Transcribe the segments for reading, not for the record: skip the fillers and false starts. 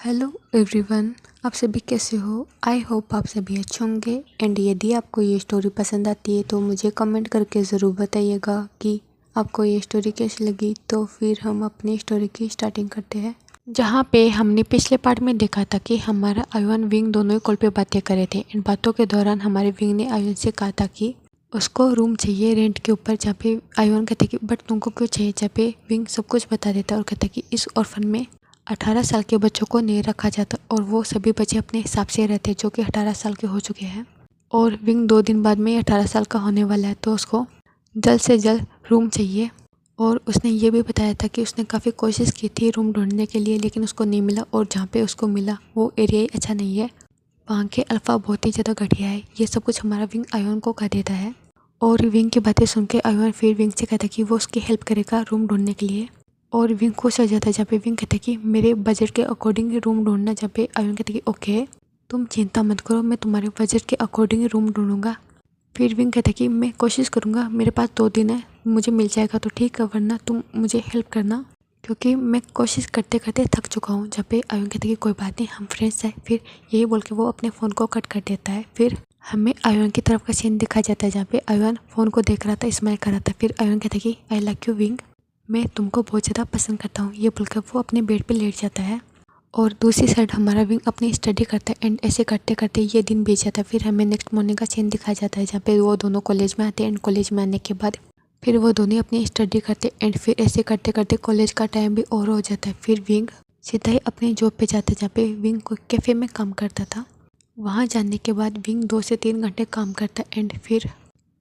Hello everyone, आप सभी कैसे हो। आई होप आप सभी अच्छे होंगे। एंड यदि आपको ये स्टोरी पसंद आती है तो मुझे कमेंट करके ज़रूर बताइएगा कि आपको ये स्टोरी कैसी लगी। तो फिर हम अपनी स्टोरी की स्टार्टिंग करते हैं। जहाँ पे हमने पिछले पार्ट में देखा था कि हमारा आयुन विंग दोनों ही कॉल पे बातें कर रहे थे। इन बातों के दौरान हमारे विंग ने आयुन से कहा था कि उसको रूम चाहिए रेंट के ऊपर, जहाँ पे आयुन कहता कि बट तुमको क्यों चाहिए। जहाँ पे विंग सब कुछ बता देता और कहता कि इस ऑर्फन में 18 साल के बच्चों को नहीं रखा जाता और वो सभी बच्चे अपने हिसाब से रहते जो कि 18 साल के हो चुके हैं। और विंग 2 दिन बाद में 18 साल का होने वाला है, तो उसको जल्द से जल्द रूम चाहिए। और उसने ये भी बताया था कि उसने काफ़ी कोशिश की थी रूम ढूंढने के लिए, लेकिन उसको नहीं मिला। और जहाँ पे उसको मिला वो एरिया ही अच्छा नहीं है, वहाँ के अल्फ़ा बहुत ही ज़्यादा घटिया है। ये सब कुछ हमारा विंग आयुन को कह देता है। और विंग की बातें सुन के आयुन फिर विंग से कहता कि वो उसकी हेल्प करेगा रूम ढूंढने के लिए। और विंग खुश हो जाता है, जहाँ पे विंग कहता है कि मेरे बजट के अकॉर्डिंग रूम ढूंढना। जहाँ पे आयुन कहता है कि ओके, तुम चिंता मत करो, मैं तुम्हारे बजट के अकॉर्डिंग रूम ढूंढूंगा। फिर विंग कहता है कि मैं कोशिश करूंगा, मेरे पास 2 दिन है, मुझे मिल जाएगा तो ठीक है, वरना तुम मुझे हेल्प करना क्योंकि मैं कोशिश करते करते थक चुका हूँ। जहाँ पे आयुन कहता है कि कोई बात नहीं, हम फ्रेंड्स हैं। फिर यही बोल के वो अपने फ़ोन को कट कर देता है। फिर हमें आयुन की तरफ का सीन दिखाया जाता है, जहाँ पे आयुन फ़ोन को देख रहा था, स्माइल कर रहा था। फिर आयुन कहता है कि आई लव यू विंग, मैं तुमको बहुत ज़्यादा पसंद करता हूँ। ये बोलकर वो अपने बेड पे लेट जाता है। और दूसरी साइड हमारा विंग अपनी स्टडी करता है। एंड ऐसे करते करते ये दिन बीत जाता है। फिर हमें नेक्स्ट मॉर्निंग का सीन दिखाया जाता है, जहाँ पे वो दोनों कॉलेज में आते हैं। एंड कॉलेज में आने के बाद फिर वो दोनों अपनी स्टडी करते। एंड फिर ऐसे करते करते कॉलेज का टाइम भी और हो जाता है। फिर विंग सीधा ही अपने जॉब पे जाता है, जहाँ पे विंग को कैफ़े में काम करता था। वहाँ जाने के बाद विंग 2 से 3 घंटे काम करता है। एंड फिर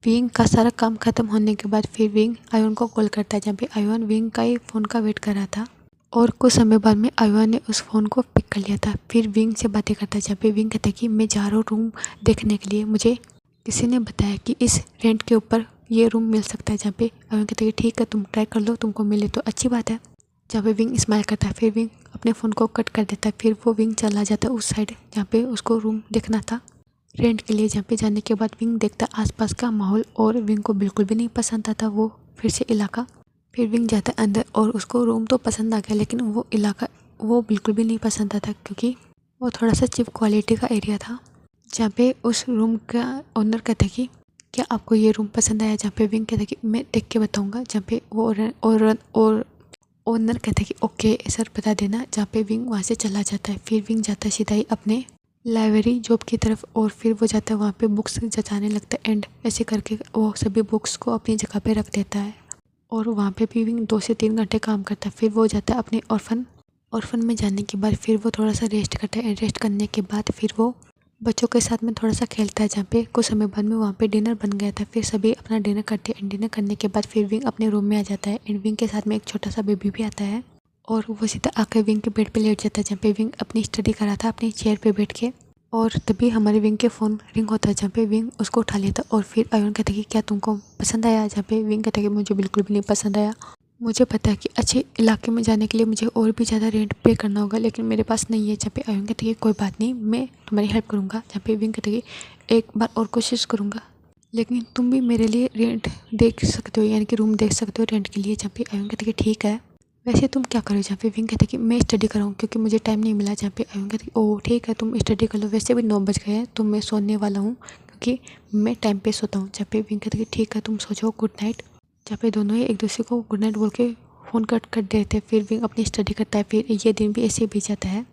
विंग का सारा काम खत्म होने के बाद फिर विंग आयुन को कॉल करता है, जहाँ पे आयुन विंग का ही फ़ोन का वेट कर रहा था। और कुछ समय बाद में आयुन ने उस फ़ोन को पिक कर लिया था। फिर विंग से बातें करता है, जहाँ पे विंग कहता है कि मैं जा रहा हूँ रूम देखने के लिए, मुझे किसी ने बताया कि इस रेंट के ऊपर ये रूम मिल सकता है। जहाँ पे आयुन कहता है कि ठीक है, तुम ट्राई कर लो, तुमको मिले तो अच्छी बात है। जहाँ पे विंग स्माइल करता है। फिर विंग अपने फ़ोन को कट कर देता है। फिर वो विंग चला जाता है उस साइड जहाँ पे उसको रूम देखना था रेंट के लिए। जहाँ पे जाने के बाद विंग देखता आसपास का माहौल और विंग को बिल्कुल भी नहीं पसंद आता वो फिर से इलाका। फिर विंग जाता है अंदर और उसको रूम तो पसंद आ गया, लेकिन वो इलाका वो बिल्कुल भी नहीं पसंद आता क्योंकि वो थोड़ा सा चीप क्वालिटी का एरिया था। जहाँ पे उस रूम का ओनर कहता कि क्या आपको ये रूम पसंद आया। जहाँ पे विंग कहता कि मैं देख के बताऊँगा। जहाँ पे वो और ओनर कहता कि ओके सर बता देना। जहाँ पे विंग वहाँ से चला जाता है। फिर विंग जाता है सीधा ही अपने लाइब्रेरी जॉब की तरफ और फिर वो जाता है वहाँ पे बुक्स जचाने लगता है। एंड ऐसे करके वो सभी बुक्स को अपनी जगह पे रख देता है। और वहाँ पे भी विंग 2 से 3 घंटे काम करता है। फिर वो जाता है अपने ऑर्फन में जाने के बाद फिर वो थोड़ा सा रेस्ट करता है। रेस्ट करने के बाद फिर वो बच्चों के साथ में थोड़ा सा खेलता है। जहाँ पे कुछ समय बाद में वहाँ पे डिनर बन गया था। फिर सभी अपना डिनर करते हैं। डिनर करने के बाद फिर विंग अपने रूम में आ जाता है। एंड विंग के साथ में एक छोटा सा बेबी भी आता है और वो सीधा आकर विंग के बेड पे लेट जाता है, जहाँ पे विंग अपनी स्टडी कर रहा था अपनी चेयर पे बैठ के। और तभी हमारे विंग के फ़ोन रिंग होता है, जहाँ पे विंग उसको उठा लेता। और फिर आयुन कहता है कि क्या तुमको पसंद आया। जहाँ पे विंग कहता है कि मुझे बिल्कुल भी नहीं पसंद आया, मुझे पता है कि अच्छे इलाके में जाने के लिए मुझे और भी ज़्यादा रेंट पे करना होगा, लेकिन मेरे पास नहीं है। जहाँ पे आयुन कहता है कि कोई बात नहीं, मैं तुम्हारी हेल्प करूँगा। जहाँ पे विंग कहता है कि एक बार और कोशिश करूँगा, लेकिन तुम भी मेरे लिए रेंट देख सकते हो, यानी कि रूम देख सकते हो रेंट के लिए। जहाँ पे आयुन कहता है कि ठीक है, वैसे तुम क्या करो। जहाँ पे विंग कहता है कि मैं स्टडी कराऊँ क्योंकि मुझे टाइम नहीं मिला। जहाँ पे आयुन कहता है कि ओह ठीक है, तुम स्टडी कर लो, वैसे भी 9 बज गए हैं, तो मैं सोने वाला हूँ क्योंकि मैं टाइम पे सोता हूँ। जहाँ पे विंग कहता है कि ठीक है, तुम सो जाओ, गुड नाइट। जहाँ पे दोनों ही एक दूसरे को गुड नाइट बोल के फ़ोन कट कर देते हैं। फिर विंग अपनी स्टडी करता है। फिर ये दिन भी ऐसे ही बीत जाता है।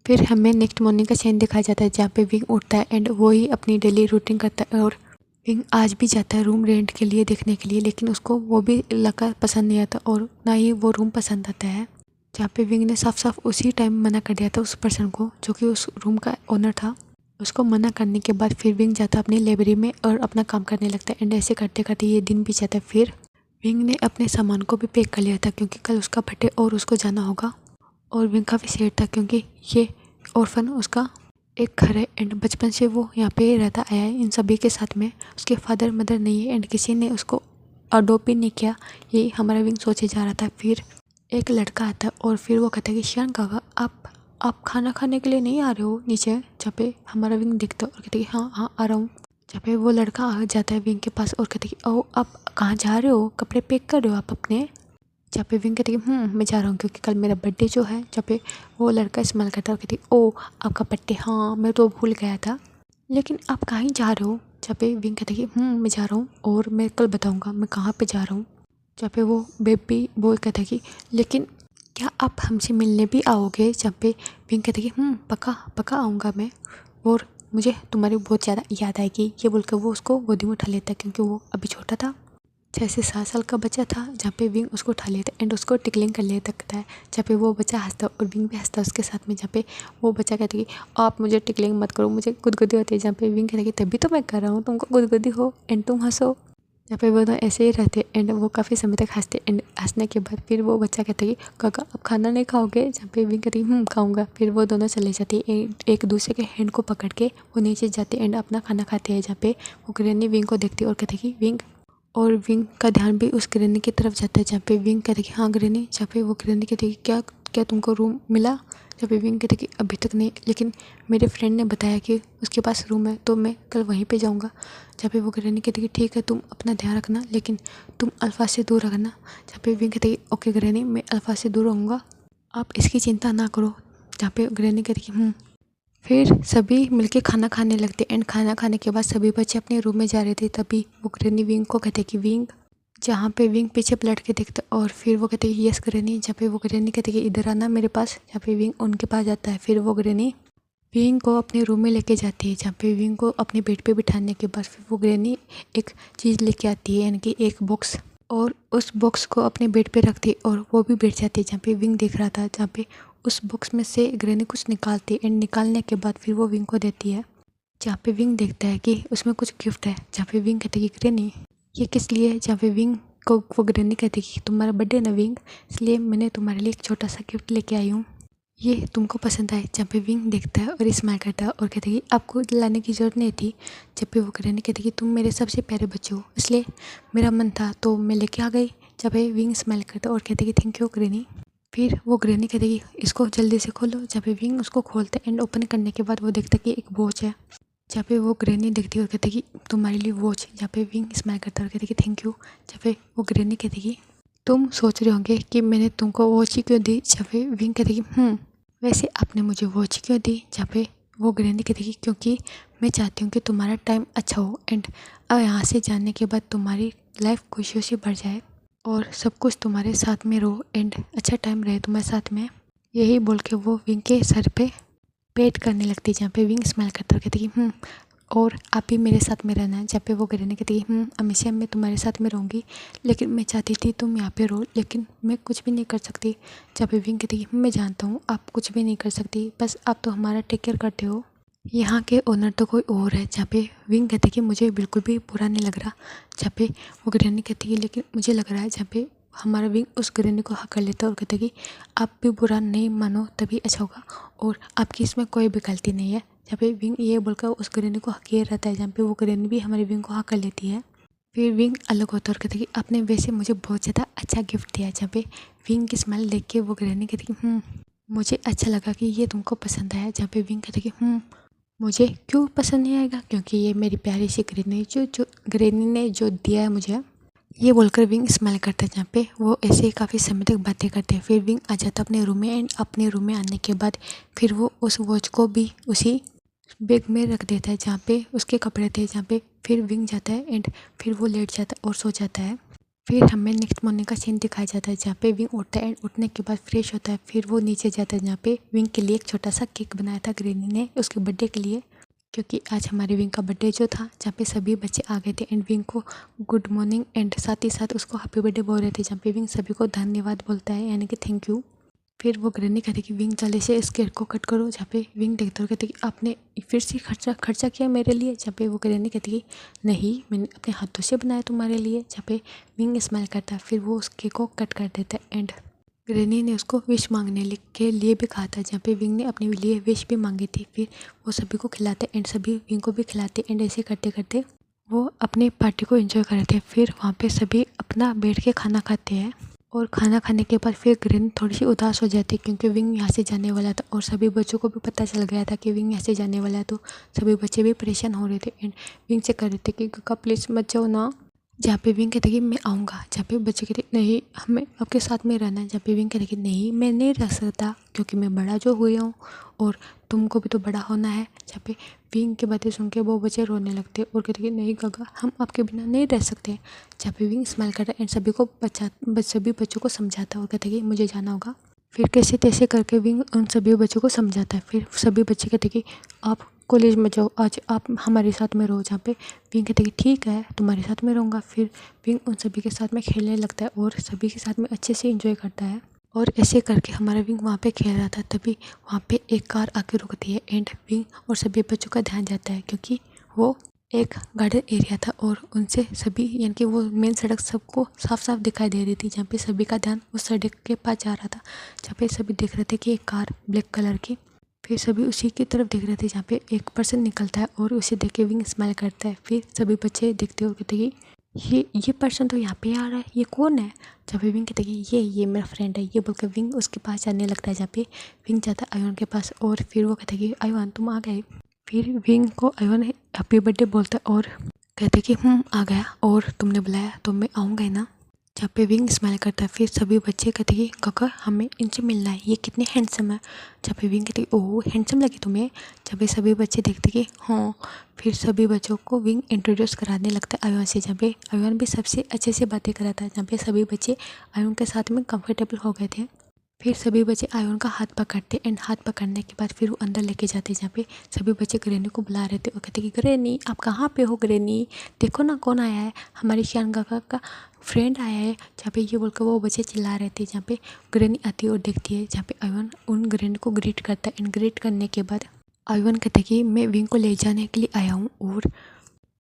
फिर हमें नेक्स्ट मॉर्निंग का सीन दिखाया जाता है, जहाँ पे विंग उठता है एंड वो ही अपनी डेली रूटीन करता है। और विंग आज भी जाता है रूम रेंट के लिए देखने के लिए, लेकिन उसको वो भी इलाका पसंद नहीं आता और ना ही वो रूम पसंद आता है। जहाँ पे विंग ने साफ साफ उसी टाइम मना कर दिया था उस पर्सन को, जो कि उस रूम का ओनर था। उसको मना करने के बाद फिर विंग जाता अपनी लाइब्रेरी में और अपना काम करने लगता है। एंड ऐसे करते करते ये दिन भी जाता है। फिर विंग ने अपने सामान को भी पैक कर लिया था क्योंकि कल उसका बर्थडे और उसको जाना होगा। और विंग काफ़ी सैड था क्योंकि ये ऑर्फन उसका एक घर है एंड बचपन से वो यहाँ पे रहता आया है इन सभी के साथ में। उसके फादर मदर नहीं है एंड किसी ने उसको अडोप्ट भी नहीं किया, यही हमारा विंग सोचे जा रहा था। फिर एक लड़का आता है और फिर वो कहता है कि शियान काका, आप खाना खाने के लिए नहीं आ रहे हो नीचे। जहाँ पे हमारा विंग दिखता है और कहता है कि हाँ हाँ आ रहा हूँ। जहाँ पे वो लड़का आ जाता है विंग के पास और कहता है कि ओ आप कहाँ जा रहे हो, कपड़े पैक कर रहे हो आप अपने। जहाँ पे विंग कहती है मैं जा रहा हूँ क्योंकि कल मेरा बर्थडे जो है। जहाँ पे वो लड़का स्माइल करता है और कहती ओ आपका बर्थडे, हाँ मैं तो भूल गया था, लेकिन आप कहीं जा रहे हो। जहाँ पे विंग कहती है मैं जा रहा हूँ और मैं कल बताऊँगा मैं कहाँ पे जा रहा हूँ। जहाँ पे वो बेबी बॉय कहता है कि लेकिन क्या आप हमसे मिलने भी आओगे। जहाँ पे विंग कहती है पक्का पक्का आऊँगा मैं, और मुझे तुम्हारी बहुत ज़्यादा याद आएगी। ये बोलकर वो उसको गोदी में उठा लेता है क्योंकि वो अभी छोटा था, 6 से 7 साल का बच्चा था। जहाँ पे विंग उसको उठा लेता है एंड उसको टिकलिंग कर लेता है। जहाँ पे वो बच्चा हंसता और विंग भी हंसता उसके साथ में। जहाँ पे वो बच्चा कहता है कि आप मुझे टिकलिंग मत करो, मुझे गुदगुदी होती है। जहाँ पे विंग कहता है कि तभी तो मैं कर रहा हूँ, तुमको गुदगुदी हो एंड तुम हंसो। जहाँ पे वो दोनों ऐसे ही रहते एंड वो काफ़ी समय तक हंसते एंड हंसने के बाद फिर वो बच्चा कहता है कि काका अब खाना नहीं खाओगे। जहाँ पे विंग कहती है खाऊंगा। फिर वो दोनों चले जाते एक दूसरे के हैंड को पकड़ के वो नीचे जाते एंड अपना खाना खाते हैं। जहाँ पे वो ग्रैनी विंग को देखती है और कहती है कि विंग, और विंग का ध्यान भी उस ग्रैनी की तरफ जाता है। जहाँ पे विंग कहती है कि हाँ ग्रैनी। जहाँ पे वो ग्रैनी कहती है कि क्या क्या तुमको रूम मिला। जहाँ पे विंग कहती है कि अभी तक नहीं, लेकिन मेरे फ्रेंड ने बताया कि उसके पास रूम है तो मैं कल वहीं पे जाऊँगा। जहाँ पे वो ग्रैनी कहती है कि ठीक है तुम अपना ध्यान रखना, लेकिन तुम अल्फा से दूर रखना। जहाँ पे विंग कहती है ओके ग्रैनी मैं अल्फा से दूर रहूँगा, आप इसकी चिंता ना करो। जहाँ पे ग्रैनी कहती है फिर सभी मिलके खाना खाने लगते एंड खाना खाने के बाद सभी बच्चे अपने रूम में जा रहे थे। तभी वो ग्रैनी विंग को कहते कि विंग। जहाँ पे विंग पीछे पलट के देखता और फिर वो कहते कि यस ग्रैनी। जहाँ पे वो ग्रैनी कहते कि इधर आना मेरे पास। जहाँ पे विंग उनके पास जाता है। फिर वो ग्रैनी विंग को अपने रूम में लेके जाती है। जहाँ पे विंग को अपने बेड पे बिठाने के बाद फिर वो ग्रैनी एक चीज़ लेके आती है, यानी कि एक बॉक्स, और उस बॉक्स को अपने बेड पे रखती है और वो भी बैठ जाती है। जहाँ पे विंग देख रहा था। जहाँ पे उस बॉक्स में से ग्रैनी कुछ निकालती है एंड निकालने के बाद फिर वो विंग को देती है। जहाँ पे विंग देखता है कि उसमें कुछ गिफ्ट है। जहाँ पे विंग कहते कि ग्रैनी ये किस लिए है। जहाँ पे विंग को वो ग्रैनी कहती कि तुम्हारा बर्थडे ना विंग, इसलिए मैंने तुम्हारे लिए एक छोटा सा गिफ्ट लेके आई हूँ, ये तुमको पसंद आए। जहाँ पे विंग देखता है और स्माइल करता है और कहता है कि आपको लाने की ज़रूरत नहीं थी। जब पे वो ग्रैनी कहती कि तुम मेरे सबसे प्यारे बच्चे हो, इसलिए मेरा मन था तो मैं लेके आ गई। जब पे विंग स्माइल करता है और कहते कि थैंक यू ग्रैनी। फिर वो ग्रैनी कहती कि इसको जल्दी से खोलो। जब पे विंग उसको खोलता है एंड ओपन करने के बाद वो देखता कि एक वॉच है। जहाँ पे वो ग्रैनी देखती है और कहती कि तुम्हारे लिए वॉच। जहाँ पे विंग स्माइल करता है और कहती कि थैंक यू। जहाँ पे वो ग्रैनी कहती कि तुम सोच रहे होंगे कि मैंने तुमको वॉच ही क्यों दी। जहाँ पे विंग कहती कि वैसे आपने मुझे वॉच क्यों दी। जहाँ पे वो ग्रैनी कहती कि क्योंकि मैं चाहती हूँ कि तुम्हारा टाइम अच्छा हो एंड अब यहाँ से जाने के बाद तुम्हारी लाइफ खुशियों से भर जाए और सब कुछ तुम्हारे साथ में रहो एंड अच्छा टाइम रहे तुम्हारे साथ में। यही बोल के वो विंग के सर पे पेट करने लगती है। जहाँ पे विंग स्माइल करता है कहती कि और आप भी मेरे साथ में रहना है। जहाँ पे वो ग्रैनी कहती है हमेशा मैं तुम्हारे साथ में रहूँगी, लेकिन मैं चाहती थी तुम यहाँ पे रहो, लेकिन मैं कुछ भी नहीं कर सकती। जहाँ पे विंग कहती है मैं जानता हूँ आप कुछ भी नहीं कर सकती, बस आप तो हमारा टेक केयर करते हो, यहाँ के ओनर तो कोई और है। जहाँ पे विंग कहती कि मुझे बिल्कुल भी बुरा नहीं लग रहा। जहाँ पे वो ग्रैनी कहती है लेकिन मुझे लग रहा है। जहाँ पे हमारा विंग उस ग्रैनी को हक कर लेता है और कहता है कि आप भी बुरा नहीं मानो तभी अच्छा होगा और आपकी इसमें कोई भी गलती नहीं है। जहाँ पे विंग ये बोलकर उस ग्रैनी को हक रहता है। जहाँ पे वो ग्रैनी भी हमारे विंग को हक कर लेती है। फिर विंग अलग होता है और कहता है कि आपने वैसे मुझे बहुत ज़्यादा अच्छा गिफ्ट दिया है। जहाँ पे विंग की स्माइल देख के वो ग्रैनी कहती कि मुझे अच्छा लगा कि ये तुमको पसंद आया। जहाँ पे विंग कहता है कि मुझे क्यों पसंद नहीं आएगा, क्योंकि ये मेरी प्यारी सी ग्रैनी ने जो दिया है मुझे। ये बोलकर विंग स्माइल करता है। जहाँ पे वो ऐसे ही काफ़ी समय तक बातें करते हैं। फिर विंग आ जाता है अपने रूम में एंड अपने रूम में आने के बाद फिर वो उस वॉच को भी उसी बैग में रख देता है जहाँ पे उसके कपड़े थे। जहाँ पे फिर विंग जाता है एंड फिर वो लेट जाता है और सो जाता है। फिर हमें नेक्स्ट मॉर्निंग का सीन दिखाया जाता है जहाँ पे विंग उठता है एंड उठने के बाद फ्रेश होता है। फिर वो नीचे जाता है जहाँ पे विंग के लिए एक छोटा सा केक बनाया था ग्रैनी ने उसके बर्थडे के लिए, क्योंकि आज हमारे विंग का बर्थडे जो था। जहाँ पे सभी बच्चे आ गए थे एंड विंग को गुड मॉर्निंग एंड साथ ही साथ उसको हैप्पी बर्थडे बोल रहे थे। जहाँ पे विंग सभी को धन्यवाद बोलता है, यानी कि थैंक यू। फिर वो ग्रैनी कहती कि विंग जल्दी से इस केक को कट करो। जहाँ पे विंग देखते हुए कहते कि आपने फिर से खर्चा किया मेरे लिए। जहाँ पे वो ग्रैनी कहती कि नहीं मैंने अपने हाथों से बनाया तुम्हारे लिए। जहाँ पे विंग स्माइल करता है। फिर वो उस केक को कट कर देता है एंड ग्रैनी ने उसको विश मांगने के लिए भी कहा था। जहाँ पे विंग ने अपने लिए विश भी मांगी थी। फिर वो सभी को खिलाते एंड सभी विंग को भी खिलाते एंड ऐसे करते करते वो अपनी पार्टी को एंजॉय कर रहे थे। फिर वहाँ पे सभी अपना बैठ के खाना खाते हैं और खाना खाने के बाद फिर ग्रैनी थोड़ी सी उदास हो जाती है क्योंकि विंग यहाँ से जाने वाला था और सभी बच्चों को भी पता चल गया था कि विंग यहाँ से जाने वाला है। तो सभी बच्चे भी परेशान हो रहे थे एंड विंग से कर रहे थे कि काका प्लीज़ मत जाओ ना, जहाँ पे विंग कहता है कि मैं आऊँगा, जहाँ पे बच्चे कहते नहीं हमें आपके साथ में रहना है, जहाँ पे विंग कहता है कि नहीं मैं नहीं रह सकता क्योंकि मैं बड़ा जो हुआ हूँ और तुमको भी तो बड़ा होना है। जहाँ पे विंग की बातें सुन के वो बच्चे रोने लगते और कहते कि नहीं गगा हम आपके बिना नहीं रह सकते। जहाँ पे विंग स्माइल करता है एंड सभी बच्चों को समझाता है और कहता है कि मुझे जाना होगा। फिर कैसे तैसे करके विंग उन सभी बच्चों को समझाता है। फिर सभी बच्चे कहते कि आप कॉलेज में जाओ, आज आप हमारे साथ में रहो। जहाँ पे विंग कहते कि ठीक है तुम्हारे साथ में रहूँगा। फिर विंग उन सभी के साथ में खेलने लगता है और सभी के साथ में अच्छे से एंजॉय करता है। और ऐसे करके हमारा विंग वहाँ पे खेल रहा था, तभी वहाँ पे एक कार आके रुकती है एंड विंग और सभी बच्चों का ध्यान जाता है क्योंकि वो एक गार्डन एरिया था और उनसे सभी यानी कि वो मेन सड़क सबको साफ साफ दिखाई दे रही थी। जहाँ पे सभी का ध्यान उस सड़क के पास जा रहा था जहाँ पे सभी देख रहे थे कि एक कार ब्लैक कलर की। फिर सभी उसी की तरफ देख रहे थे जहाँ पे एक पर्सन निकलता है और उसे देख के विंग स्माइल करता है। फिर सभी बच्चे देखते और कहते कि ये पर्सन तो यहाँ पे आ रहा है, ये कौन है। जहाँ पे विंग कहते कि ये मेरा फ्रेंड है, ये बोलकर विंग उसके पास जाने लगता है। जहाँ पे विंग जाता है आयुन के पास और फिर वो कहता है कि आयुन तुम आ गए। फिर विंग को आयुन हैप्पी बर्थडे बोलता है और कहते कि आ गया और तुमने बुलाया तो मैं आऊँगा ही ना। जहाँ पे विंग स्माइल करता है। फिर सभी बच्चे कहते कि काका हमें इनसे मिलना है, ये कितने हैंडसम है। जहाँ पे विंग कहते ओह हैंडसम लगे तुम्हें। जहाँ पे सभी बच्चे देखते कि हाँ। फिर सभी बच्चों को विंग इंट्रोड्यूस कराने लगता है आयुन से। जहाँ पे आयुन भी सबसे अच्छे से बातें कराता है। जहाँ पे सभी बच्चे आयुन के साथ में कंफर्टेबल हो गए थे। फिर सभी बच्चे आयुन का हाथ पकड़ते एंड हाथ पकड़ने के बाद फिर वो अंदर लेके जाते। जहाँ पे सभी बच्चे ग्रैनी को बुला रहे थे और कहते कि ग्रैनी आप कहाँ पे हो, ग्रैनी देखो ना कौन आया है, हमारी श्यान काका का फ्रेंड आया है। जहाँ पे ये बोलकर वो बच्चे चिल्ला रहे थे। जहाँ पे ग्रैनी आती है और देखती है। जहाँ पे आयुन उन ग्रैनी को ग्रीट करता है एंड ग्रीट करने के बाद आयुन कहता है कि मैं विंग को ले जाने के लिए आया हूँ और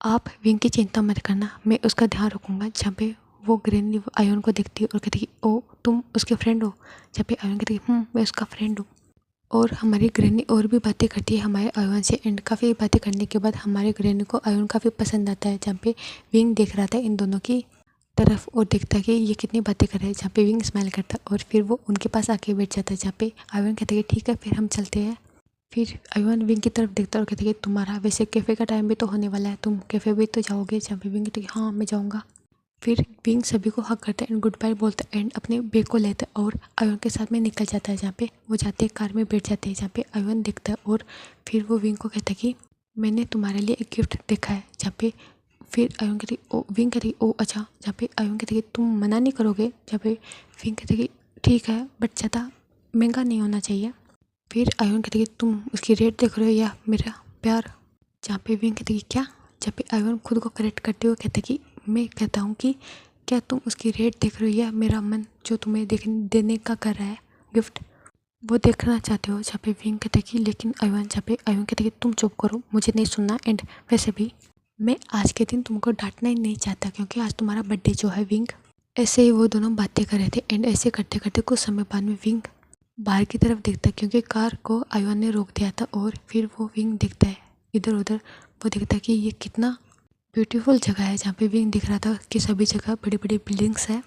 आप विंग की चिंता मत करना, मैं उसका ध्यान रखूँगा। जहाँ पे वो ग्रैनी आयुन को देखती है और कहती है ओ तुम उसके फ्रेंड हो। जहाँ पे आयुन कहती है मैं उसका फ्रेंड हूँ। और हमारी ग्रैनी और भी बातें करती है हमारे आयुन से एंड काफ़ी बातें करने के बाद हमारे ग्रैनी को आयुन काफ़ी पसंद आता है। जहाँ पे विंग देख रहा था इन दोनों की तरफ और देखता है कि ये कितनी बातें कर रहे हैं। जहाँ पे विंग स्माइल करता है और फिर वो उनके पास आके बैठ जाता है। जहाँ पे आयुन कहता है कि ठीक है फिर हम चलते हैं। फिर आयुन विंग की तरफ देखता है और कहता है कि तुम्हारा वैसे कैफ़े का टाइम भी तो होने वाला है, तुम कैफ़े भी तो जाओगे। जहाँ पे विंग कहता है कि हाँ मैं जाऊँगा। फिर विंग सभी को हक करता है एंड गुड बाय बोलता है एंड अपने बैग को लेता है और आयुन के साथ में निकल जाता है। जहाँ पे वो जाते हैं कार में बैठ जाते हैं। जहाँ पे आयुन देखता है और फिर वो विंग को कहता है कि मैंने तुम्हारे लिए एक गिफ्ट देखा है। जहाँ पे फिर आयुन कहती ओ विंग कहती ओ अच्छा। जहाँ पे आयुन कहती कि तुम मना नहीं करोगे। जहाँ पे विंग कहती कि ठीक है बट ज़्यादा महंगा नहीं होना चाहिए। फिर आयुन कहती कि तुम उसकी रेट देख रहे हो या मेरा प्यार। जहाँ पे विंग कहती कि क्या। जहाँ पे आयुन खुद को करेक्ट करते हुए कहते कि मैं कहता हूँ कि क्या तुम उसकी रेट देख रहे हो या मेरा मन जो तुम्हें देने का कर रहा है गिफ्ट वो देखना चाहते हो। जहाँ पे विंग कहते कि लेकिन आयुन। जहाँ पे आयुन कहते कि तुम चुप करो मुझे नहीं सुनना एंड वैसे भी मैं आज के दिन तुमको डांटना ही नहीं चाहता क्योंकि आज तुम्हारा बर्थडे जो है विंग। ऐसे ही वो दोनों बातें कर रहे थे एंड ऐसे करते करते कुछ समय बाद में विंग बाहर की तरफ देखता है क्योंकि कार को आयुन ने रोक दिया था। और फिर वो विंग देखता है इधर उधर। वो देखता है कि ये कितना ब्यूटीफुल जगह है। जहाँ पे विंग दिख रहा था कि सभी जगह बड़ी बड़ी बिल्डिंग्स है।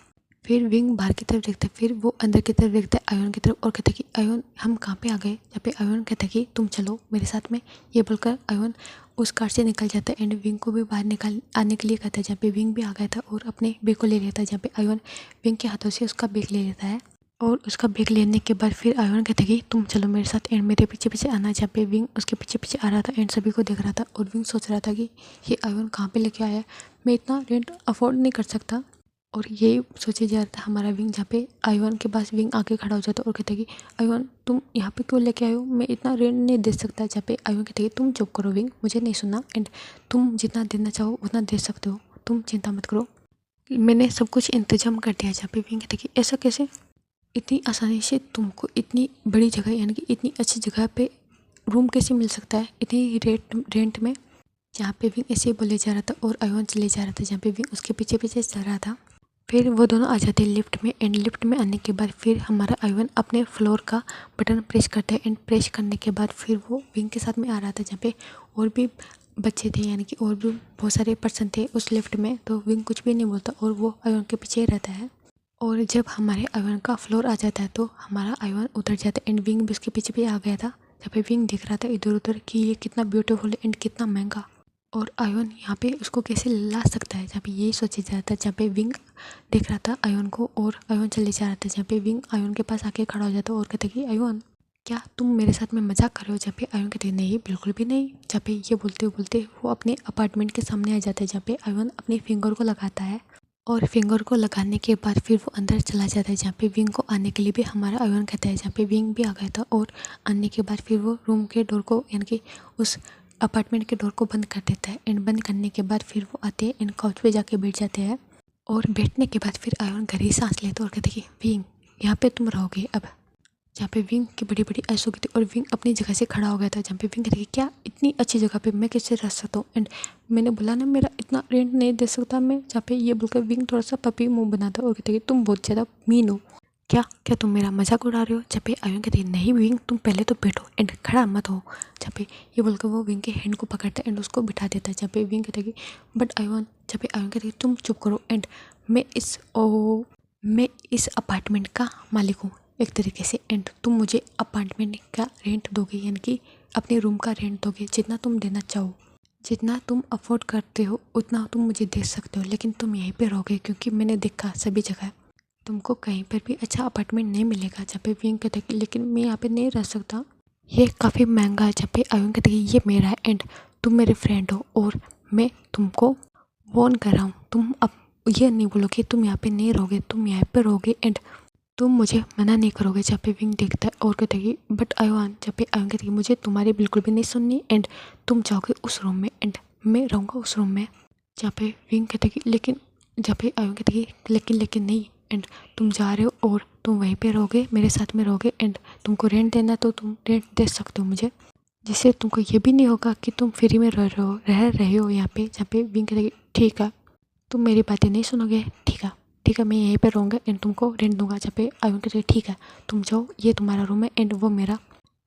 फिर विंग बाहर की तरफ देखता है। फिर वो अंदर की तरफ देखता है आयुन की तरफ और कहता है कि आयुन हम कहाँ पे आ गए। जहाँ पे आयुन कहता है कि तुम चलो मेरे साथ में। ये बोलकर आयुन उस कार से निकल जाता है एंड विंग को भी बाहर निकाल आने के लिए कहता है। जहाँ पे विंग भी आ गया था और अपने बैग को ले लेता है। जहाँ पे आयुन विंग के हाथों से उसका बैग ले लेता है और उसका बैग लेने के बाद फिर आयुन कहता है कि तुम चलो मेरे साथ एंड मेरे पीछे पीछे आना। जहाँ पे विंग उसके पीछे पीछे आ रहा था एंड सभी को देख रहा था और विंग सोच रहा था कि ये आयुन कहाँ पे लेके आया है, मैं इतना रेंट अफोर्ड नहीं कर सकता। और ये सोचे जा रहा था हमारा विंग। जहाँ पे आयुन के पास विंग आके खड़ा हो जाता और कहता है कि आयुन तुम यहाँ पे क्यों लेके आए हो, मैं इतना रेंट नहीं दे सकता। जहाँ पे आयुन कहता है कि तुम चुप करो विंग, मुझे नहीं सुनना एंड तुम जितना देना चाहो उतना दे सकते हो, तुम चिंता मत करो, मैंने सब कुछ इंतजाम कर दिया। जहाँ पे विंग कहता है कि ऐसा कैसे, इतनी आसानी से तुमको इतनी बड़ी जगह यानी कि इतनी अच्छी जगह पे रूम कैसे मिल सकता है इतनी रेंट में। जहाँ पे विंग ऐसे ही बोले जा रहा था और आयुन चले जा रहा था। जहाँ पे विंग उसके पीछे पीछे जा रहा था। फिर वो दोनों आ जाते हैं लिफ्ट में एंड लिफ्ट में आने के बाद फिर हमारा आयुन अपने फ्लोर का बटन प्रेस करता है एंड प्रेस करने के बाद फिर वो विंग के साथ में आ रहा था। जहाँ पे और भी बच्चे थे यानी कि और भी बहुत सारे पर्सन थे उस लिफ्ट में। तो विंग कुछ भी नहीं बोलता और वो आयुन के पीछे ही रहता है। और जब हमारे आयुन का फ्लोर आ जाता है तो हमारा आयुन उतर जाता है एंड विंग भी उसके पीछे भी आ गया था। जहाँ पे विंग देख रहा था इधर उधर कि ये कितना ब्यूटीफुल है एंड कितना महंगा। और आयोन यहाँ पे उसको कैसे ला सकता है, जहाँ पे यही सोचा जा रहा था। जहाँ पे विंग देख रहा था आयोन को और आयोन चले जा रहा था, जहाँ पे विंग आयोन के पास आके खड़ा हो जाता और कहता कि आयोन क्या तुम मेरे साथ में मजाक कर रहे हो। जहाँ पे आयोन कहते नहीं बिल्कुल भी नहीं। जहाँ पे ये बोलते वो अपने अपार्टमेंट के सामने आ जाता है, जहाँ पे आयोन अपने फिंगर को लगाता है और फिंगर को लगाने के बाद फिर वो अंदर चला जाता है, जहाँ पे विंग को आने के लिए भी हमारा आयोन कहता है। जहाँ पे विंग भी आ गया था और आने के बाद फिर वो रूम के डोर को यानी कि उस अपार्टमेंट के डोर को बंद कर देता है। एंड बंद करने के बाद फिर वो आते हैं एंड काउच पे जाके बैठ जाते हैं और बैठने के बाद फिर आयोन गहरी सांस लेते और कहते कि विंग यहाँ पे तुम रहोगे अब। जहाँ पे विंग की बड़ी बड़ी आंसू हो गई थी और विंग अपनी जगह से खड़ा हो गया था, जहाँ पे विंग कहते कि क्या इतनी अच्छी जगह पे मैं कैसे रह सकता हूँ। एंड मैंने बोला ना मेरा इतना रेंट नहीं दे सकता मैं। जहाँ पे ये बोलकर विंग थोड़ा सा पपी मुंह बनाता और कहते कि तुम बहुत ज़्यादा मीन हो, क्या क्या तुम मेरा मजाक उड़ा रहे हो। जहाँ पे आयोन कहते नहीं विंग तुम पहले तो बैठो एंड खड़ा मत हो। जहाँ पे ये बोलकर वो विंग के हैंड को पकड़ता है एंड उसको बिठा देता है। जहाँ पे विंग कहता कि बट आयोन, जहाँ पे आयोन कहते तुम चुप करो एंड मैं इस अपार्टमेंट का मालिक हूँ एक तरीके से एंड तुम मुझे अपार्टमेंट का रेंट दोगे, यानी कि अपने रूम का रेंट दोगे जितना तुम देना चाहो, जितना तुम अफोर्ड करते हो उतना तुम मुझे दे सकते हो। लेकिन तुम यहीं पे रहोगे क्योंकि मैंने देखा सभी जगह तुमको कहीं पर भी अच्छा अपार्टमेंट नहीं मिलेगा। जहाँ पे विंग कहता है लेकिन मैं यहाँ पे नहीं रह सकता, ये काफ़ी महंगा है। जहाँ पे आयुन कहता है ये मेरा है एंड तुम मेरे फ्रेंड हो और मैं तुमको वॉर्न कर रहा हूँ, तुम अब ये नहीं बोलोगे तुम यहाँ पे नहीं रहोगे, तुम यहाँ पे रहोगे एंड तुम मुझे मना नहीं करोगे। जहाँ पे विंग देखता है और कहता है कि बट आयुन, जहाँ पे आयुन कहता है मुझे तुम्हारी बिल्कुल भी नहीं सुननी एंड तुम जाओगे उस रूम में एंड मैं रहूँगा उस रूम में। जहाँ पे विंग कहता है कि लेकिन, जहाँ पे आयुन कहता है कि लेकिन नहीं एंड तुम जा रहे हो और तुम वहीं पे रहोगे मेरे साथ में रहोगे एंड तुमको रेंट देना तो तुम रेंट दे सकते हो मुझे, जिससे तुमको ये भी नहीं होगा कि तुम फ्री में रह रहे हो यहाँ पे। जहाँ पे विंग कहता है कि ठीक है तुम मेरी बातें नहीं सुनोगे, ठीक है मैं यहीं पे रहूँगा एंड तुमको रेंट दूंगा। जहाँ पे आयुन कहते हैं ठीक है तुम जाओ, ये तुम्हारा रूम है एंड वो मेरा,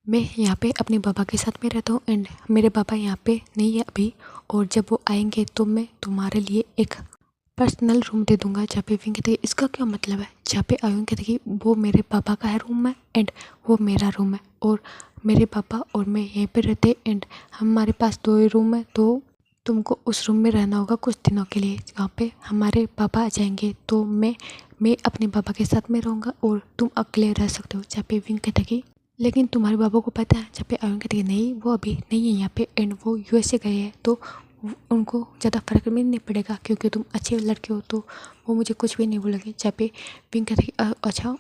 मैं यहाँ पे अपने पापा के साथ में रहता हूँ एंड मेरे पापा यहाँ पे नहीं है अभी, और जब वो आएंगे तो मैं तुम्हारे लिए एक पर्सनल रूम दे दूंगा। जहाँ पे विंग कहते हैं इसका क्या मतलब है। जहाँ पे आयुन कहते हैं कि वो मेरे पापा का है रूम है एंड वो मेरा रूम है और मेरे पापा और मैं यहीं पे रहते एंड हमारे पास 2 ही रूम है, तो तुमको उस रूम में रहना होगा कुछ दिनों के लिए। जहाँ पे हमारे पापा आ जाएंगे तो मैं अपने पापा के साथ में रहूँगा और तुम अकेले रह सकते हो। जहाँ पे विंग कहता है कि लेकिन तुम्हारे पापा को पता है। जहाँ पे आयुन कहते हैं नहीं वो अभी नहीं है यहाँ पे एंड वो यूएसए गए हैं, तो उनको ज़्यादा फर्क भी नहीं पड़ेगा क्योंकि तुम अच्छे लड़के हो, तो वो मुझे कुछ भी नहीं बोलेंगे। जहाँ पे विंग कहते हैं अच्छा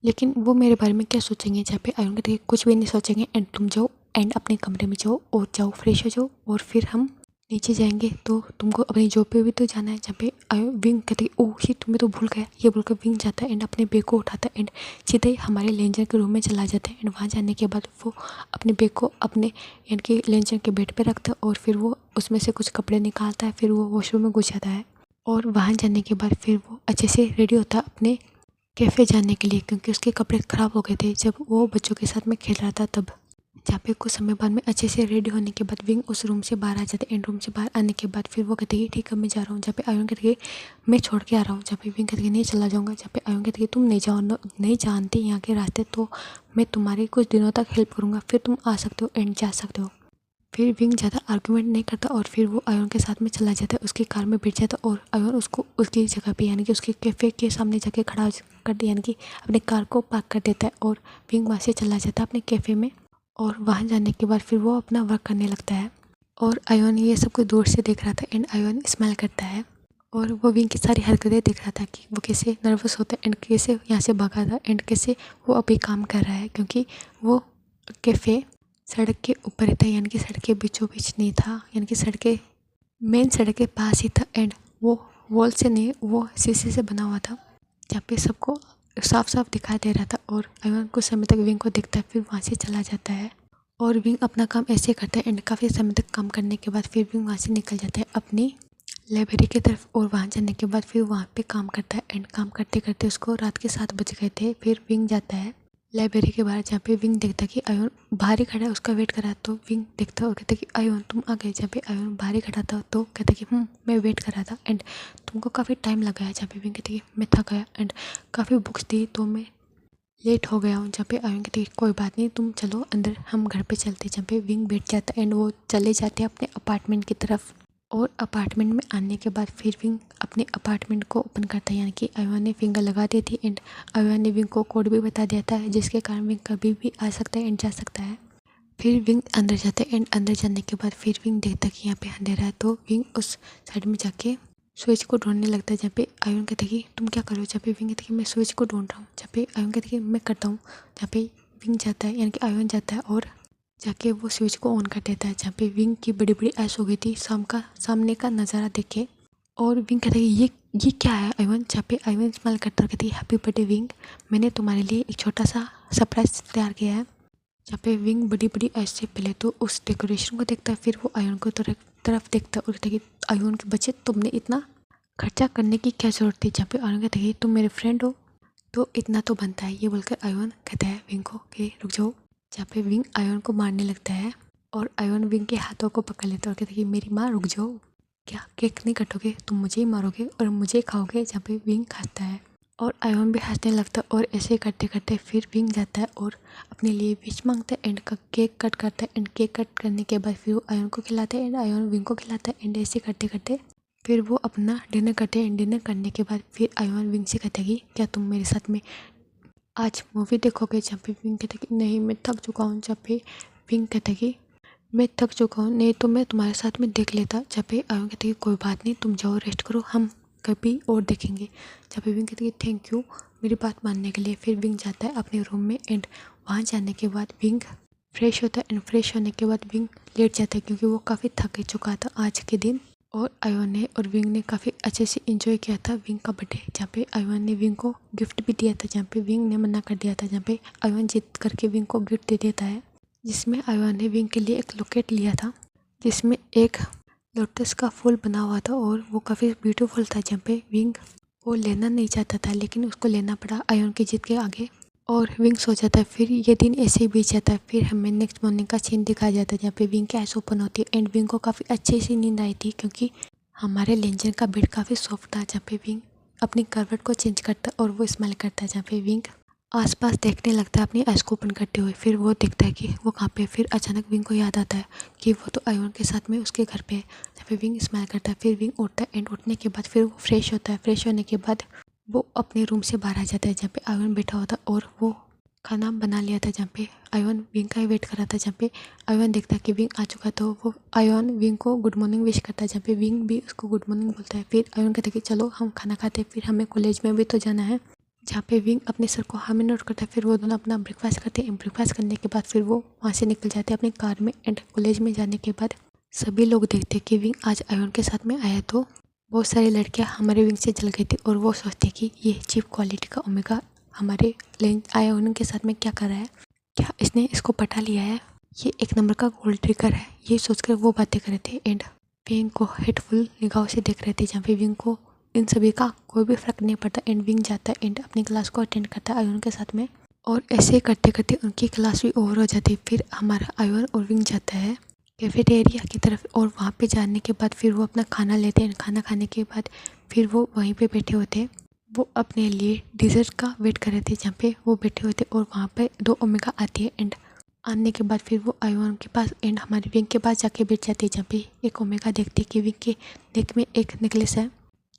लेकिन वो मेरे बारे में क्या सोचेंगे। जहाँ पे आयुन कहते हैं कुछ भी नहीं सोचेंगे एंड तुम जाओ एंड अपने कमरे में जाओ और जाओ फ्रेश हो जाओ और फिर हम नीचे जाएंगे, तो तुमको अपनी जॉब पे भी तो जाना है। जहाँ पे विंग कहती है ओह शिट तुम्हें तो भूल गया। ये बोलकर विंग जाता है एंड अपने बैग को उठाता है एंड सीधे ही हमारे लेंजर के रूम में चला जाता है एंड वहाँ जाने के बाद वो अपने बैग को अपने यानी कि लेंजर के बेड पे रखता है और फिर वो उसमें से कुछ कपड़े निकालता है, फिर वो वॉशरूम में घुस जाता है और वहाँ जाने के बाद फिर वो अच्छे से रेडी होता है अपने कैफ़े जाने के लिए, क्योंकि उसके कपड़े ख़राब हो गए थे जब वो बच्चों के साथ में खेल रहा था तब। जहाँ पे कुछ समय बाद में अच्छे से रेडी होने के बाद विंग उस रूम से बाहर आ जाते हैं एंड रूम से बाहर आने के बाद फिर वो कहते हैं ठीक है मैं जा रहा हूँ। जहाँ पे आयुन कहते हैं मैं छोड़ के आ रहा हूँ। जहाँ पे विंग कहते हैं नहीं चला जाऊँगा। जहाँ पे आयुन कहते हैं तुम नहीं जानती यहाँ के रास्ते, तो मैं तुम्हारी कुछ दिनों तक हेल्प करूँगा फिर तुम आ सकते हो एंड जा सकते हो। फिर विंग ज़्यादा आर्गूमेंट नहीं करता और फिर वो आयुन के साथ में चला जाता है, उसकी कार में बैठ जाता है और आयुन उसको उसकी जगह पे यानी कि उसके कैफ़े के सामने जाके खड़ा कर दिया, यानी कि अपनी कार को पार्क कर देता है और विंग वहाँ से चला जाता है अपने कैफ़े में। और वहाँ जाने के बाद फिर वो अपना वर्क करने लगता है और आयुन ये सब कुछ दूर से देख रहा था एंड आयुन स्माइल करता है और वो विंग की सारी हरकतें देख रहा था कि वो कैसे नर्वस होता है एंड कैसे यहाँ से भागा था एंड कैसे वो अभी काम कर रहा है, क्योंकि वो कैफ़े सड़क के ऊपर ही था, यानी कि सड़क के बीचों बीच नहीं था, यानी कि मेन सड़क के पास ही था एंड वो वॉल से नहीं वो शीशे से बना हुआ था जहाँ पे सबको साफ साफ दिखाई दे रहा था। और आयुन कुछ समय तक विंग को देखता है फिर वहाँ से चला जाता है और विंग अपना काम ऐसे करता है एंड काफ़ी समय तक काम करने के बाद फिर विंग वहाँ से निकल जाता है अपनी लाइब्रेरी की तरफ और वहाँ जाने के बाद फिर वहाँ पे काम करता है एंड काम करते करते उसको रात के 7 बज गए थे। फिर विंग जाता है लाइब्रेरी के बाहर जहाँ पे विंग देखता कि आयुन बाहर ही खड़ा है उसका वेट कर रहा, तो विंग देखता और कहता कि आयुन तुम आ गए। जहाँ पे आयुन बाहर ही खड़ा था तो कहता कि मैं वेट कर रहा था एंड तुमको काफ़ी टाइम लगा है। जहाँ पे विंग कहती कि मैं थक गया एंड काफ़ी बुक्स थी तो मैं लेट हो गया हूँ। जहाँ पे आयुन कहती कोई बात नहीं तुम चलो अंदर हम घर पे चलते। जहाँ पे विंग बैठ जाता है एंड वो चले जाते हैं अपने अपार्टमेंट की तरफ। और अपार्टमेंट में आने के बाद फिर विंग अपने अपार्टमेंट को ओपन करता है, यानी कि आयुन ने फिंगर लगा दी थी एंड आयुन ने विंग को कोड भी बता दिया था, जिसके कारण विंग कभी भी आ सकता है एंड जा सकता है। फिर विंग अंदर जाता है एंड अंदर जाने के बाद फिर विंग देखता है कि यहाँ पे अंधेरा है, तो विंग उस साइड में जाके स्विच को ढूंढने लगता है, जहाँ पे आयुन कहता है कि तुम क्या करो, जहाँ पे विंग कहता है कि मैं स्विच को ढूंढ रहा हूँ, जहाँ पे आयुन कहता है कि मैं करता हूँ, जहाँ पे विंग जाता है यानी कि आयुन जाता है और जाके वो स्विच को ऑन कर देता है, जहाँ पे विंग की बड़ी बड़ी ऐश हो गई थी सामने का नज़ारा देख के। और विंग कहता है ये क्या है आयुन, जहाँ पे आयुन स्माइल करता कहती है हैप्पी बर्थडे विंग, मैंने तुम्हारे लिए एक छोटा सा सरप्राइज तैयार किया है। जहाँ पे विंग बड़ी बड़ी ऐसे पहले तो उस डेकोरेशन को देखता है, फिर वो आयुन को तरफ देखता है और कहता है कि आयुन के बच्चे तुमने इतना खर्चा करने की क्या ज़रूरत थी, जहाँ पे आयुन कहता है कि तुम मेरे फ्रेंड हो तो इतना तो बनता है। ये बोलकर आयुन कहता है विंग को कि रुक जाओ, जहाँ पे विंग आयुन को मारने लगता है और आयुन विंग के हाथों को पकड़ लेता है और कहता है कि मेरी माँ रुक जाओ, क्या केक नहीं कटोगे, तुम मुझे ही मारोगे और मुझे खाओगे, जहाँ पे विंग खाता है और आयुन भी हंसने लगता है। और ऐसे करते करते फिर विंग जाता है और अपने लिए विश मांगता है एंड का केक कट करता है एंड केक कट करने के बाद फिर वो आयुन को खिलाता है एंड आयुन विंग को खिलाता है एंड ऐसे करते करते फिर वो अपना डिनर करते हैं। डिनर करने के बाद फिर आयुन विंग से कहता है कि क्या तुम मेरे साथ में आज मूवी देखोगे, जहाँ पे विंग कहता है कि नहीं मैं थक चुका हूँ, जहाँ पे विंग कहता है कि मैं थक चुका हूँ, नहीं तो मैं तुम्हारे साथ में देख लेता, जहाँ पे आयुन कहता है कि कोई बात नहीं तुम जाओ रेस्ट करो, हम कभी और देखेंगे, जहाँ पे विंग कहता है कि थैंक यू मेरी बात मानने के लिए। फिर विंग जाता है अपने रूम में एंड वहाँ जाने के बाद विंग फ्रेश होता है एंड फ्रेश होने के बाद विंग लेट जाता है, क्योंकि वो काफ़ी थक चुका था आज के दिन। और आयुन ने और विंग ने काफ़ी अच्छे से एंजॉय किया था विंग का बर्थडे, जहाँ पे आयुन ने विंग को गिफ्ट भी दिया था, जहाँ पे विंग ने मना कर दिया था, जहाँ पे आयुन जिद करके विंग को गिफ्ट दे देता है, जिसमें आयुन ने विंग के लिए एक लॉकेट लिया था जिसमें एक लोटस का फूल बना हुआ था और वो काफ़ी ब्यूटीफुल था, जहाँ पे विंग वो लेना नहीं चाहता था लेकिन उसको लेना पड़ा आयुन की जिद के आगे और विंग सो जाता है। फिर ये दिन ऐसे ही बीत जाता है। फिर हमें नेक्स्ट मॉर्निंग का सीन दिखाया जाता है, जहाँ पे विंग की आइस ओपन होती है एंड विंग को काफ़ी अच्छे से नींद आई थी, क्योंकि हमारे लेंजर का बेड काफ़ी सॉफ्ट था, जहाँ पे विंग अपनी करवट को चेंज करता है और वो स्माइल करता है, जहाँ पे विंग आसपास देखने लगता है अपनी आइस को ओपन करते हुए। फिर वो देखता है कि वो कहाँ पे, फिर अचानक विंग को याद आता है कि वो तो आयुन के साथ में उसके घर पे है, जहाँ पे विंग स्माइल करता है। फिर विंग उठता है एंड उठने के बाद फिर वो फ्रेश होता है। फ्रेश होने के बाद वो अपने रूम से बाहर आ जाता है, जहाँ पे आयुन बैठा होता है और वो खाना बना लिया था, जहाँ पे आयुन विंग का ही वेट कर रहा था। जहाँ पे आयुन देखता है कि विंग आ चुका था, वो आयुन विंग को गुड मॉर्निंग विश करता है, जहाँ पे विंग भी उसको गुड मॉर्निंग बोलता है। फिर आयुन कहता है कि चलो हम खाना खाते हैं, फिर हमें कॉलेज में भी तो जाना है, जहाँ पे विंग अपने सर को हाँ में नोट करता है। फिर वो दोनों अपना ब्रेकफास्ट करते हैं। ब्रेकफास्ट करने के बाद फिर वो वहाँ से निकल जाते हैं अपनी कार में एंड कॉलेज में जाने के बाद सभी लोग देखते हैं कि विंग आज आयुन के साथ में आया, तो बहुत सारी लड़कियाँ हमारे विंग से जल गई थी और वो सोचते कि ये चीप क्वालिटी का ओमेगा हमारे आयुन के साथ में क्या कर रहा है, क्या इसने इसको पटा लिया है, ये एक नंबर का गोल्ड ट्रिगर है, ये सोचकर वो बातें कर रहे थे एंड विंग को हेटफुल निगाहों से देख रहे थे, जहाँ पे विंग को इन सभी का कोई भी फर्क नहीं पड़ता एंड विंग जाता है एंड अपनी क्लास को अटेंड करता है आयुन के साथ में और ऐसे करते करते उनकी क्लास भी ओवर हो जाती है। फिर हमारा आयुन और विंग जाता है कैफेटेरिया की तरफ और वहाँ पे जाने के बाद फिर वो अपना खाना लेते हैं। खाना खाने के बाद फिर वो वहीं पे बैठे होते हैं, वो अपने लिए डिज़र्ट का वेट कर रहे थे, जहाँ पे वो बैठे हुए थे और वहाँ पे 2 ओमेगा आती है एंड आने के बाद फिर वो आयुन के पास एंड हमारे विंग के पास जाके बैठ जाती है, जहाँ पे एक ओमेगा देखती है कि विंग के नेक में एक नेकलेस है,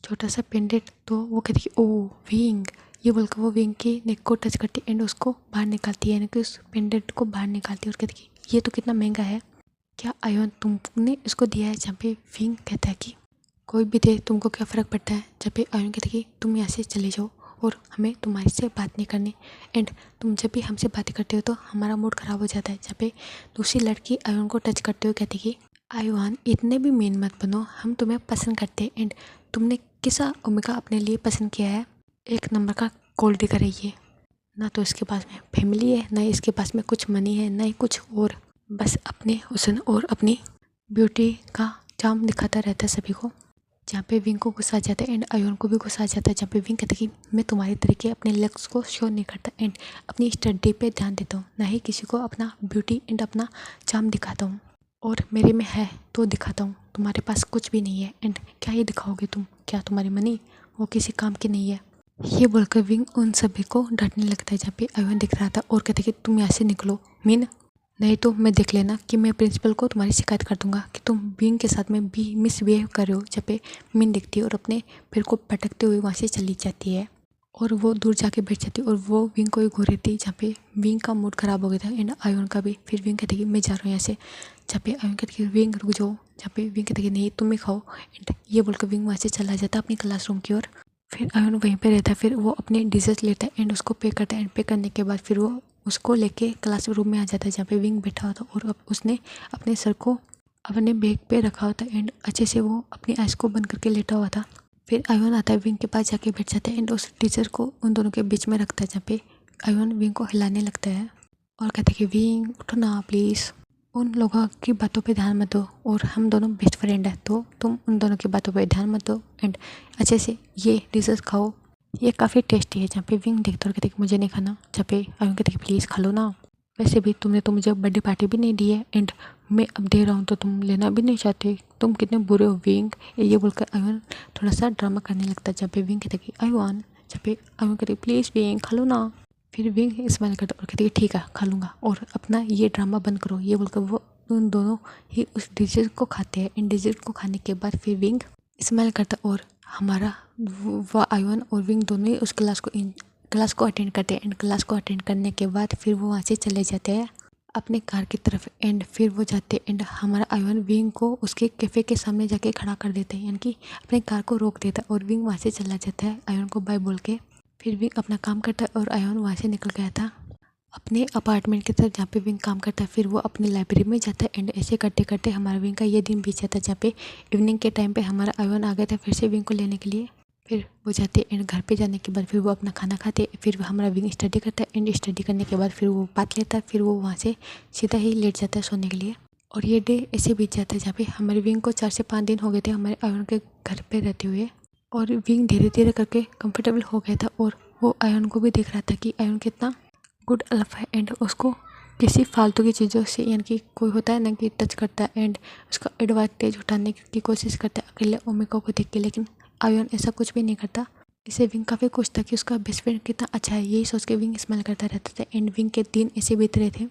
छोटा सा पेंडेंट, तो वो कहती है ओ विंग, ये बोलकर वो विंग की नेक को टच करती है एंड उसको बाहर निकालती है, यानी कि उस पेंडेंट को बाहर निकालती है और कहती है ये तो कितना महंगा है, क्या आयुन तुमने इसको दिया है, जहाँ पे विंग कहता है कि कोई भी दे तुमको क्या फ़र्क पड़ता है, जहाँ पे आयुन कहता है कि तुम यहाँ से चले जाओ और हमें तुम्हारे से बात नहीं करनी एंड तुम जब भी हमसे बातें करते हो तो हमारा मूड ख़राब हो जाता है, जहाँ पे दूसरी लड़की आयुन को टच करते हुए कहती कि आयुन इतने भी मेन मत बनो, हम तुम्हें पसंद करते हैं एंड तुमने किसा ओमेगा अपने लिए पसंद किया है, एक नंबर का गोल्ड डिगर है ये, ना तो इसके पास में फैमिली है, ना इसके पास में कुछ मनी है, ना ही कुछ और, बस अपने हुस्न और अपनी ब्यूटी का चार्म दिखाता रहता है सभी को। जहाँ पे विंग को गुस्सा आ जाता है एंड आयुन को भी गुस्सा आ जाता है, जहाँ पे विंग कहता है कि मैं तुम्हारी तरीके अपने लक्स को शो नहीं करता एंड अपनी स्टडी पे ध्यान देता हूँ, ना ही किसी को अपना ब्यूटी एंड अपना चार्म दिखाता हूँ, और मेरे में है तो दिखाता हूँ, तुम्हारे पास कुछ भी नहीं है एंड क्या ये दिखाओगे तुम, क्या तुम्हारी मनी वो किसी काम की नहीं है। ये बोलकर विंग उन सभी को डांटने लगता है, जहाँ पे आयुन दिख रहा था और कहता है कि तुम यहाँ से निकलो मीन नहीं तो मैं देख लेना कि मैं प्रिंसिपल को तुम्हारी शिकायत कर दूंगा कि तुम विंग के साथ में भी मिसबिहेव कर रहे हो। जब पे मिन दिखती है और अपने पैर को पटकते हुए वहाँ से चली जाती है और वो दूर जाके बैठ जाती है और वो विंग को ही घूर रही थी, जहाँ पे विंग का मूड ख़राब हो गया था एंड आयोन का भी। फिर विंग कहती कि मैं जा रहा हूँ यहाँ से, जहाँ पे आयोन कहती कि विंग रुक जाओ, जहाँ पे विंग कहती कि नहीं तुम ही खाओ एंड ये बोलकर विंग वहाँ से चला जाता अपनी क्लासरूम की ओर। फिर आयोन वहीं पे रहता है, फिर वो अपने डिशेस लेता है एंड उसको पे करता है एंड पे करने के बाद फिर वो उसको लेके क्लास रूम में आ जाता है जहाँ पे विंग बैठा हुआ था और अब उसने अपने सर को अपने बैग पे रखा हुआ था एंड अच्छे से वो अपनी आइज़ को बंद करके लेटा हुआ था। फिर आयोन आता है विंग के पास जाके बैठ जाता है एंड उस टीचर को उन दोनों के बीच में रखता है, जहाँ पे आयोन विंग को हिलाने लगता है और कहता है कि विंग उठो ना प्लीज़, उन लोगों की बातों पे ध्यान मत दो और हम दोनों बेस्ट फ्रेंड हैं तो तुम उन दोनों की बातों पे ध्यान मत दो एंड अच्छे से ये डिशेस खाओ, ये काफ़ी टेस्टी है। जहाँ पे विंग देखता और कहते कि मुझे नहीं खाना, जहाँ पे आयोन कहते कि प्लीज़ खा लो ना, वैसे भी तुमने तो मुझे बर्थडे पार्टी भी नहीं दी है एंड मैं अब दे रहा हूँ तो तुम लेना भी नहीं चाहते, तुम कितने बुरे हो विंग। ये बोलकर आयोन थोड़ा सा ड्रामा करने लगता है, जहाँ पे विंग कहते कि आयोन, जहाँ पे आयोन कहते प्लीज़ विंग खा लो ना। फिर विंग स्माइल करता और कहते कि ठीक है खा लूँगा और अपना ये ड्रामा बंद करो। ये बोलकर वो उन दोनों ही उस डिशेज को खाते हैं। इन डिशेज को खाने के बाद फिर विंग स्माइल करता और हमारा वो आयोन और विंग दोनों ही उस क्लास को अटेंड करते हैं एंड क्लास को अटेंड करने के बाद फिर वो वहाँ से चले जाते हैं अपने कार की तरफ एंड फिर वो जाते एंड हमारा आयोन विंग को उसके कैफ़े के सामने जाके खड़ा कर देते हैं, यानी कि अपने कार को रोक देता है और विंग वहाँ से चला जाता है आयोन को बाय बोल के। फिर विंग अपना काम करता है और आयोन वहाँ से निकल गया था अपने अपार्टमेंट की तरफ जहाँ पे विंग काम करता है। फिर वो अपनी लाइब्रेरी में जाता है एंड ऐसे करते करते हमारा विंग का ये दिन बीत जाता है, जहाँ पे इवनिंग के टाइम पे हमारा आयोन आ गया था फिर से विंग को लेने के लिए। फिर वो जाते एंड घर पे जाने के बाद फिर वो अपना खाना खाते, फिर हमारा विंग स्टडी करता है एंड स्टडी करने के बाद फिर वो बात लेता है, फिर वो वहाँ से सीधा ही लेट जाता है सोने के लिए। और ये डे ऐसे बीत जाता है जहाँ पे हमारे विंग को 4 से 5 दिन हो गए थे हमारे आयोन के घर पे रहते हुए और विंग धीरे धीरे करके कंफर्टेबल हो गया था और वो आयोन को भी देख रहा था कि आयोन कितना गुड अल्फ है एंड उसको किसी फालतू की चीज़ों से, यानी कि कोई होता है ना कि टच करता है एंड उसका एडवांटेज उठाने की कोशिश करता है अकेले ओमिको को देख के, लेकिन आयोन ऐसा कुछ भी नहीं करता। इसे विंग काफ़ी खुश था कि उसका बेस्ट फ्रेंड कितना अच्छा है, यही सोच के विंग स्माइल करता रहता था एंड विंग के दिन ऐसे बीत रहे थे